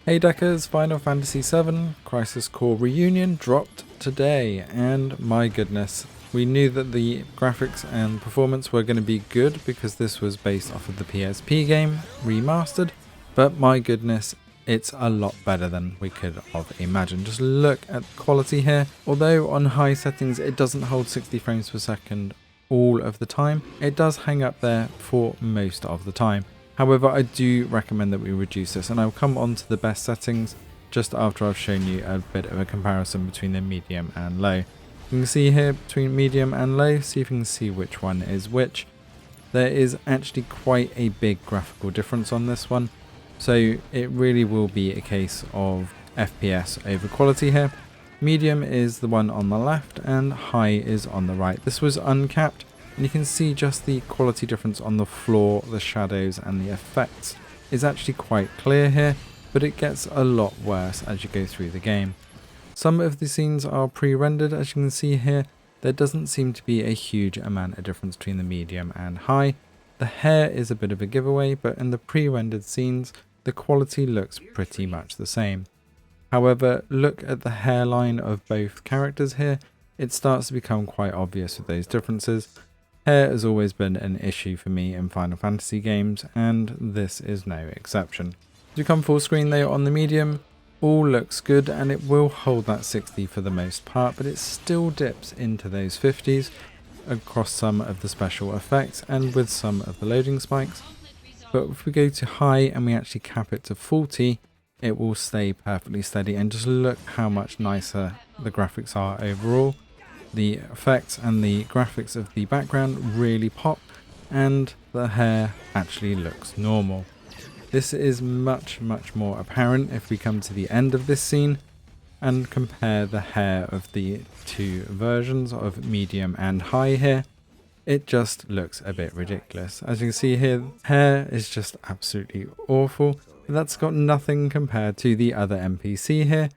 Hey Deckers, Final Fantasy VII Crisis Core Reunion dropped today, and my goodness, we knew that the graphics and performance were going to be good because this was based off of the PSP game, remastered, but my goodness, it's a lot better than we could have imagined. Just look at the quality here. Although on high settings it doesn't hold 60 frames per second all of the time, it does hang up there for most of the time. However, I do recommend that we reduce this, and I'll come on to the best settings just after I've shown you a bit of a comparison between the medium and low. You can see here between medium and low, see if you can see which one is which. There is actually quite a big graphical difference on this one, so it really will be a case of FPS over quality here. Medium is the one on the left and high is on the right. This was uncapped. And you can see just the quality difference on the floor, the shadows and the effects is actually quite clear here, but it gets a lot worse as you go through the game. Some of the scenes are pre-rendered, as you can see here. There doesn't seem to be a huge amount of difference between the medium and high. The hair is a bit of a giveaway, but in the pre-rendered scenes, the quality looks pretty much the same. However, look at the hairline of both characters here. It starts to become quite obvious with those differences. Hair has always been an issue for me in Final Fantasy games, and this is no exception. As you come full screen though on the medium, all looks good and it will hold that 60 for the most part, but it still dips into those 50s across some of the special effects and with some of the loading spikes. But if we go to high and we actually cap it to 40, it will stay perfectly steady, and just look how much nicer the graphics are overall. The effects and the graphics of the background really pop, and the hair actually looks normal. This is much more apparent if we come to the end of this scene and compare the hair of the two versions of medium and high here. It just looks a bit ridiculous. As you can see here, hair is just absolutely awful. That's got nothing compared to the other NPC here,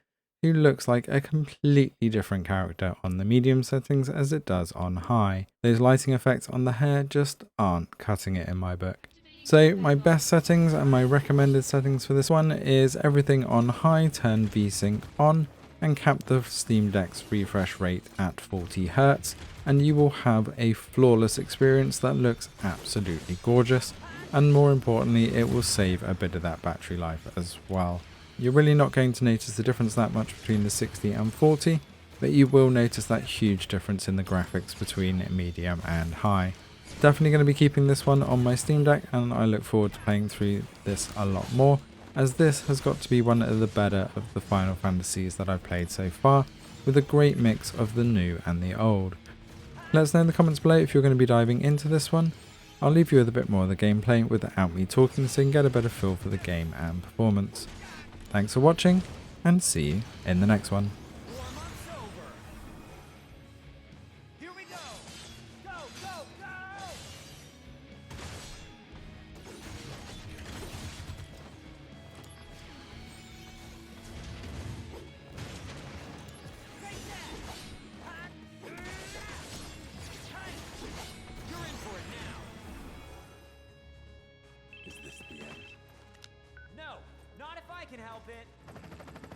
who looks like a completely different character on the medium settings as it does on high. Those lighting effects on the hair just aren't cutting it in my book. So my best settings and my recommended settings for this one is everything on high, turn VSync on and cap the Steam Deck's refresh rate at 40 Hz, and you will have a flawless experience that looks absolutely gorgeous, and more importantly it will save a bit of that battery life as well. You're really not going to notice the difference that much between the 60 and 40, but you will notice that huge difference in the graphics between medium and high. Definitely going to be keeping this one on my Steam Deck, and I look forward to playing through this a lot more, as this has got to be one of the better of the Final Fantasies that I've played so far, with a great mix of the new and the old. Let us know in the comments below if you're going to be diving into this one. I'll leave you with a bit more of the gameplay without me talking, so you can get a better feel for the game and performance. Thanks for watching, and see you in the next one. Is this the end? No, not if I can help it.